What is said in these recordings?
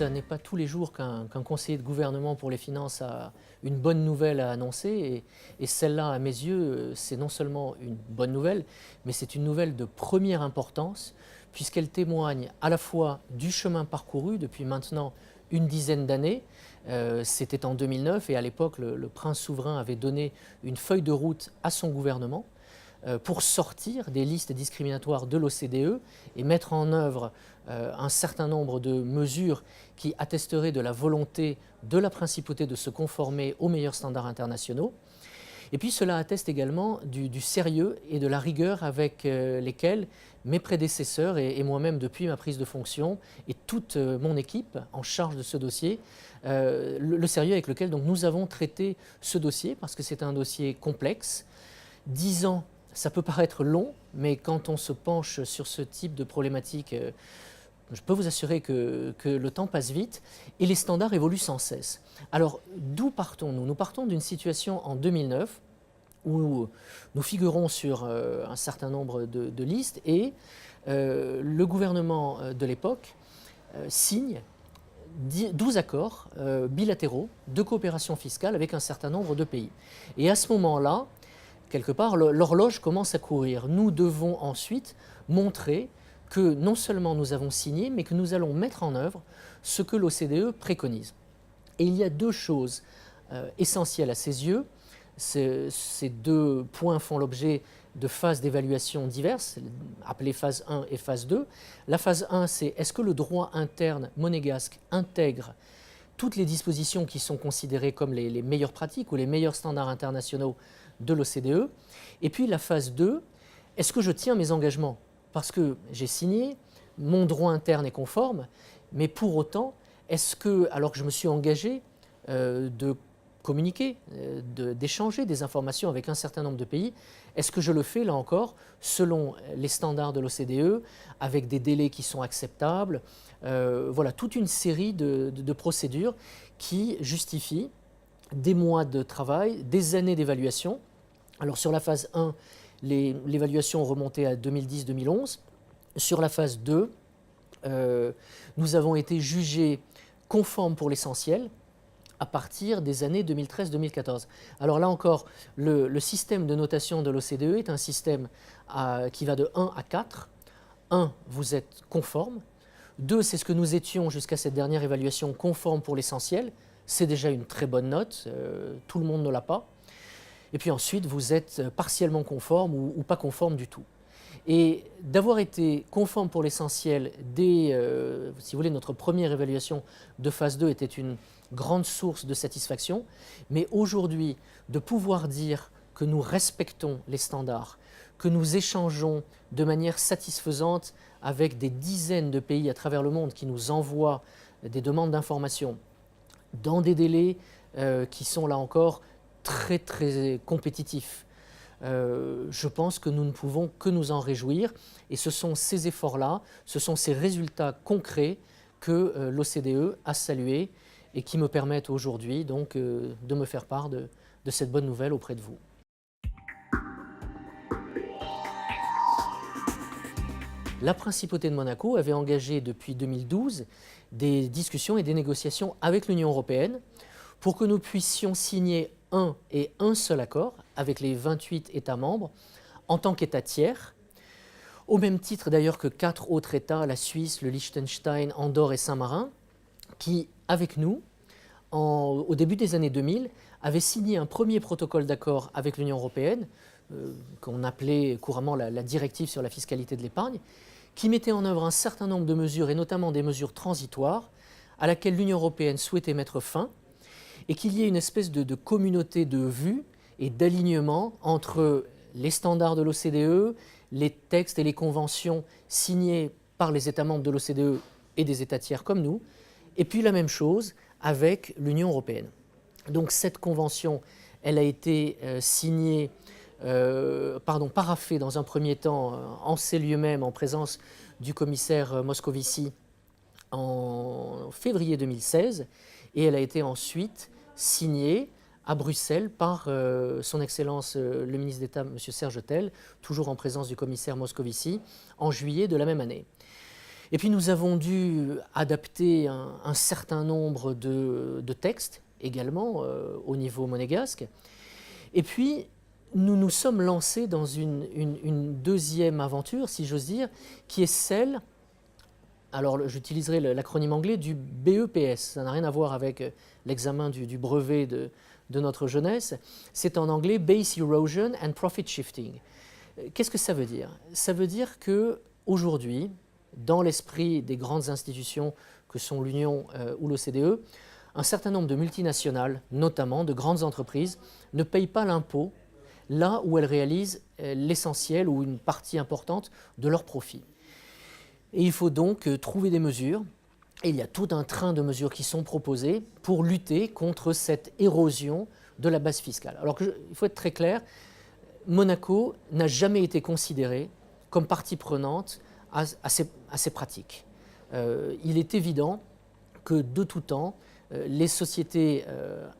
ce n'est pas tous les jours qu'un conseiller de gouvernement pour les finances a une bonne nouvelle à annoncer. Et celle-là, à mes yeux, c'est non seulement une bonne nouvelle, mais c'est une nouvelle de première importance, puisqu'elle témoigne à la fois du chemin parcouru depuis maintenant une dizaine d'années. C'était en 2009 et à l'époque, le prince souverain avait donné une feuille de route à son gouvernement pour sortir des listes discriminatoires de l'OCDE et mettre en œuvre un certain nombre de mesures qui attesteraient de la volonté de la principauté de se conformer aux meilleurs standards internationaux. Et puis cela atteste également du sérieux et de la rigueur avec lesquels mes prédécesseurs et moi-même depuis ma prise de fonction et toute mon équipe en charge de ce dossier, le sérieux avec lequel donc, nous avons traité ce dossier parce que c'est un dossier complexe. 10 ans, ça peut paraître long, mais quand on se penche sur ce type de problématique, je peux vous assurer que le temps passe vite et les standards évoluent sans cesse. Alors, d'où partons-nous? Nous partons d'une situation en 2009 où nous figurons sur un certain nombre de listes et le gouvernement de l'époque signe 12 accords bilatéraux de coopération fiscale avec un certain nombre de pays. Et à ce moment-là, quelque part, l'horloge commence à courir. Nous devons ensuite montrer que non seulement nous avons signé, mais que nous allons mettre en œuvre ce que l'OCDE préconise. Et il y a deux choses essentielles à ses yeux. Ces deux points font l'objet de phases d'évaluation diverses, appelées phase 1 et phase 2. La phase 1, c'est est-ce que le droit interne monégasque intègre toutes les dispositions qui sont considérées comme les meilleures pratiques ou les meilleurs standards internationaux de l'OCDE. Et puis la phase 2, est-ce que je tiens mes engagements? Parce que j'ai signé, mon droit interne est conforme, mais pour autant, est-ce que, alors que je me suis engagé de communiquer, d'échanger des informations avec un certain nombre de pays, est-ce que je le fais, là encore, selon les standards de l'OCDE, avec des délais qui sont acceptables? Voilà, toute une série de procédures qui justifient des mois de travail, des années d'évaluation. Alors sur la phase 1, l'évaluation remontait à 2010-2011. Sur la phase 2, nous avons été jugés conformes pour l'essentiel à partir des années 2013-2014. Alors là encore, le système de notation de l'OCDE est un système qui va de 1 à 4. 1, vous êtes conforme. 2, c'est ce que nous étions jusqu'à cette dernière évaluation, conforme pour l'essentiel. C'est déjà une très bonne note, tout le monde ne l'a pas. Et puis ensuite, vous êtes partiellement conforme ou pas conforme du tout. Et d'avoir été conforme pour l'essentiel dès, si vous voulez, notre première évaluation de phase 2 était une grande source de satisfaction. Mais aujourd'hui, de pouvoir dire que nous respectons les standards, que nous échangeons de manière satisfaisante avec des dizaines de pays à travers le monde qui nous envoient des demandes d'informations dans des délais qui sont là encore très très compétitifs. Je pense que nous ne pouvons que nous en réjouir et ce sont ces efforts-là, ce sont ces résultats concrets que l'OCDE a salués et qui me permettent aujourd'hui donc de me faire part de cette bonne nouvelle auprès de vous. La principauté de Monaco avait engagé depuis 2012 des discussions et des négociations avec l'Union européenne pour que nous puissions signer un et un seul accord avec les 28 États membres en tant qu'État tiers, au même titre d'ailleurs que 4 autres États, la Suisse, le Liechtenstein, Andorre et Saint-Marin, qui, avec nous, au début des années 2000, avaient signé un premier protocole d'accord avec l'Union européenne, qu'on appelait couramment la directive sur la fiscalité de l'épargne, qui mettait en œuvre un certain nombre de mesures, et notamment des mesures transitoires, à laquelle l'Union européenne souhaitait mettre fin, et qu'il y ait une espèce de communauté de vues et d'alignement entre les standards de l'OCDE, les textes et les conventions signés par les États membres de l'OCDE et des États tiers comme nous, et puis la même chose avec l'Union européenne. Donc cette convention, elle a été paraphée dans un premier temps en ces lieux mêmes en présence du commissaire Moscovici en février 2016 et elle a été ensuite signée à Bruxelles par son Excellence le ministre d'État M. Serge Tell, toujours en présence du commissaire Moscovici, en juillet de la même année. Et puis nous avons dû adapter un certain nombre de textes également au niveau monégasque. Et puis nous nous sommes lancés dans une deuxième aventure, si j'ose dire, qui est celle, alors j'utiliserai l'acronyme anglais, du BEPS. Ça n'a rien à voir avec l'examen du brevet de notre jeunesse. C'est en anglais Base Erosion and Profit Shifting. Qu'est-ce que ça veut dire? Ça veut dire qu'aujourd'hui, dans l'esprit des grandes institutions que sont l'Union ou l'OCDE, un certain nombre de multinationales, notamment de grandes entreprises, ne payent pas l'impôt là où elles réalisent l'essentiel ou une partie importante de leurs profits. Et il faut donc trouver des mesures, et il y a tout un train de mesures qui sont proposées pour lutter contre cette érosion de la base fiscale. Alors il faut être très clair, Monaco n'a jamais été considéré comme partie prenante à ces pratiques. Il est évident que de tout temps, les sociétés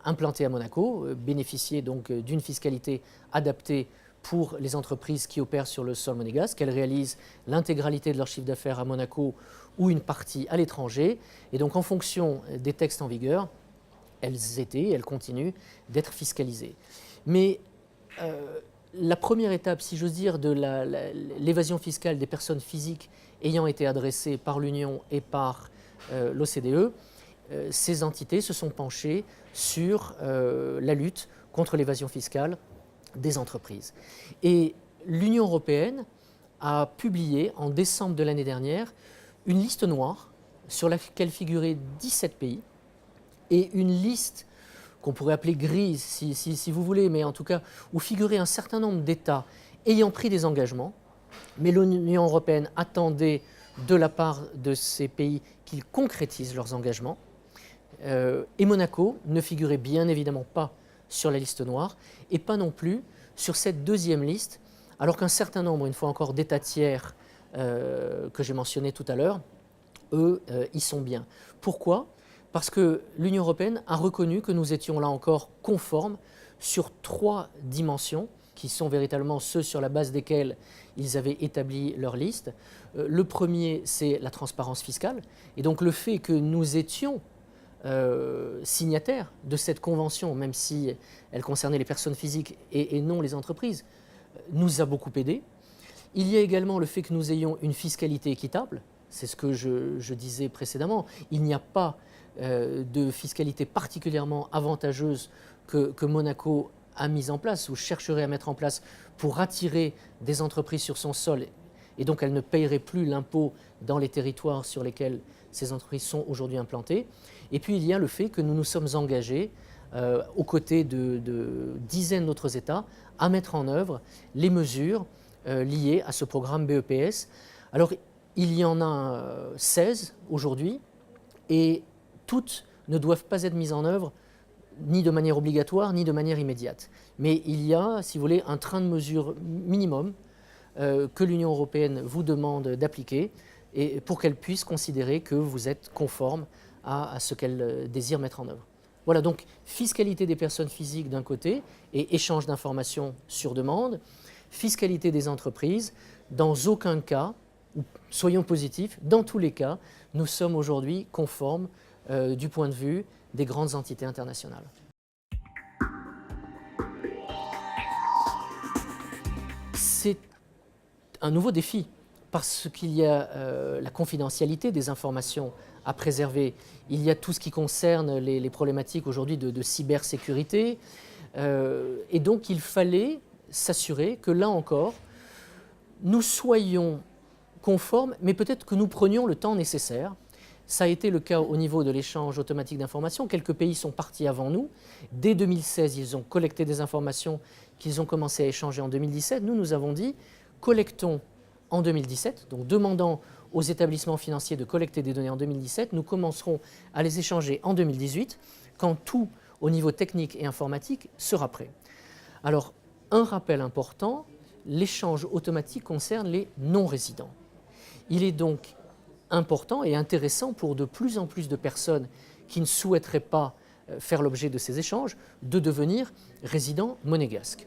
implantées à Monaco bénéficiaient donc d'une fiscalité adaptée pour les entreprises qui opèrent sur le sol monégasque, qu'elles réalisent l'intégralité de leur chiffre d'affaires à Monaco ou une partie à l'étranger. Et donc en fonction des textes en vigueur, elles continuent d'être fiscalisées. Mais la première étape, si j'ose dire, de l'évasion fiscale des personnes physiques ayant été adressée par l'Union et par l'OCDE, ces entités se sont penchées sur la lutte contre l'évasion fiscale des entreprises. Et l'Union européenne a publié en décembre de l'année dernière une liste noire sur laquelle figuraient 17 pays et une liste qu'on pourrait appeler grise si vous voulez, mais en tout cas où figurait un certain nombre d'États ayant pris des engagements, mais l'Union européenne attendait de la part de ces pays qu'ils concrétisent leurs engagements. Et Monaco ne figurait bien évidemment pas sur la liste noire et pas non plus sur cette deuxième liste, alors qu'un certain nombre, une fois encore, d'États tiers que j'ai mentionnés tout à l'heure, eux, y sont bien. Pourquoi ? Parce que l'Union européenne a reconnu que nous étions là encore conformes sur 3 dimensions, qui sont véritablement ceux sur la base desquels ils avaient établi leur liste. Le premier, c'est la transparence fiscale, et donc le fait que nous étions signataires de cette convention, même si elle concernait les personnes physiques et non les entreprises, nous a beaucoup aidé. Il y a également le fait que nous ayons une fiscalité équitable, c'est ce que je disais précédemment. Il n'y a pas de fiscalité particulièrement avantageuse que Monaco a mise en place ou chercherait à mettre en place pour attirer des entreprises sur son sol, et donc elles ne paieraient plus l'impôt dans les territoires sur lesquels ces entreprises sont aujourd'hui implantées. Et puis il y a le fait que nous nous sommes engagés aux côtés de dizaines d'autres États à mettre en œuvre les mesures liées à ce programme BEPS. Alors il y en a 16 aujourd'hui et toutes ne doivent pas être mises en œuvre ni de manière obligatoire ni de manière immédiate. Mais il y a, si vous voulez, un train de mesures minimum que l'Union européenne vous demande d'appliquer et pour qu'elle puisse considérer que vous êtes conforme à ce qu'elle désire mettre en œuvre. Voilà, donc fiscalité des personnes physiques d'un côté et échange d'informations sur demande, fiscalité des entreprises, dans aucun cas, soyons positifs, dans tous les cas, nous sommes aujourd'hui conformes du point de vue des grandes entités internationales. C'est un nouveau défi parce qu'il y a la confidentialité des informations à préserver. Il y a tout ce qui concerne les problématiques aujourd'hui de cybersécurité. Et donc il fallait s'assurer que là encore, nous soyons conformes, mais peut-être que nous prenions le temps nécessaire. Ça a été le cas au niveau de l'échange automatique d'informations. Quelques pays sont partis avant nous. Dès 2016, ils ont collecté des informations qu'ils ont commencé à échanger en 2017. Nous avons dit, collectons en 2017, donc demandant aux établissements financiers de collecter des données en 2017. Nous commencerons à les échanger en 2018, quand tout, au niveau technique et informatique, sera prêt. Alors, un rappel important, l'échange automatique concerne les non-résidents. Il est donc important et intéressant pour de plus en plus de personnes qui ne souhaiteraient pas faire l'objet de ces échanges de devenir résidents monégasques.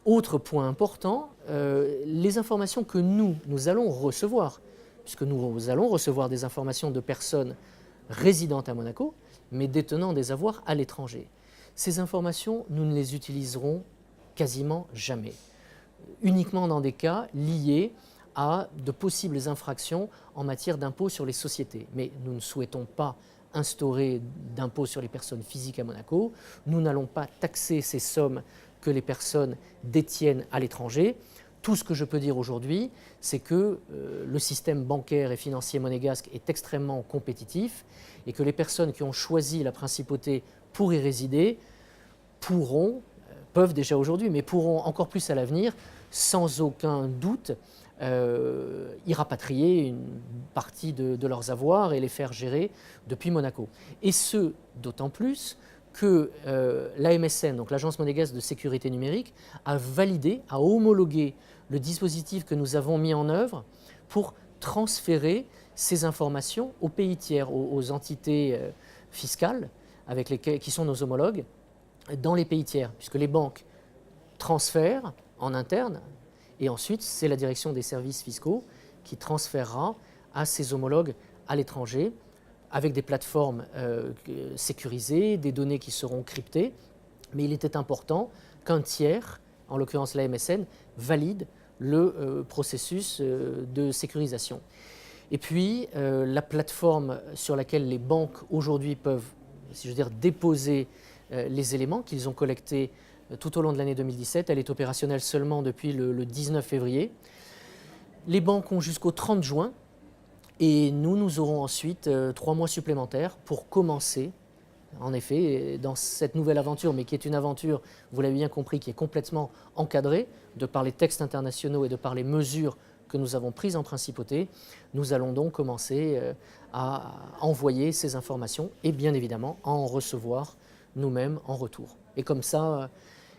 Autre point important, les informations que nous allons recevoir puisque nous allons recevoir des informations de personnes résidentes à Monaco, mais détenant des avoirs à l'étranger. Ces informations, nous ne les utiliserons quasiment jamais, uniquement dans des cas liés à de possibles infractions en matière d'impôt sur les sociétés. Mais nous ne souhaitons pas instaurer d'impôt sur les personnes physiques à Monaco. Nous n'allons pas taxer ces sommes que les personnes détiennent à l'étranger. Tout ce que je peux dire aujourd'hui, c'est que le système bancaire et financier monégasque est extrêmement compétitif et que les personnes qui ont choisi la principauté pour y résider peuvent déjà aujourd'hui, mais pourront encore plus à l'avenir, sans aucun doute, y rapatrier une partie de leurs avoirs et les faire gérer depuis Monaco. Et ce, d'autant plus que l'AMSN, donc l'Agence monégasque de sécurité numérique, a validé, a homologué le dispositif que nous avons mis en œuvre pour transférer ces informations aux pays tiers, aux entités fiscales qui sont nos homologues dans les pays tiers, puisque les banques transfèrent en interne, et ensuite c'est la direction des services fiscaux qui transférera à ses homologues à l'étranger, avec des plateformes sécurisées, des données qui seront cryptées, mais il était important qu'un tiers, en l'occurrence la MSN, valide le processus de sécurisation. Et puis la plateforme sur laquelle les banques aujourd'hui peuvent, si je veux dire, déposer les éléments qu'ils ont collectés tout au long de l'année 2017, elle est opérationnelle seulement depuis le 19 février. Les banques ont jusqu'au 30 juin et nous aurons ensuite 3 mois supplémentaires pour commencer, en effet, dans cette nouvelle aventure, mais qui est une aventure, vous l'avez bien compris, qui est complètement encadrée de par les textes internationaux et de par les mesures que nous avons prises en principauté. Nous allons donc commencer à envoyer ces informations et bien évidemment à en recevoir nous-mêmes en retour. Et comme ça,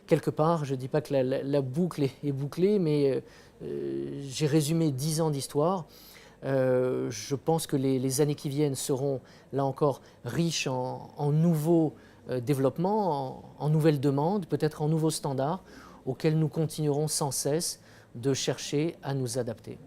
quelque part, je ne dis pas que la boucle est bouclée, mais j'ai résumé 10 ans d'histoire. Je pense que les années qui viennent seront, là encore, riches en nouveaux développements, en nouvelles demandes, peut-être en nouveaux standards, auxquels nous continuerons sans cesse de chercher à nous adapter.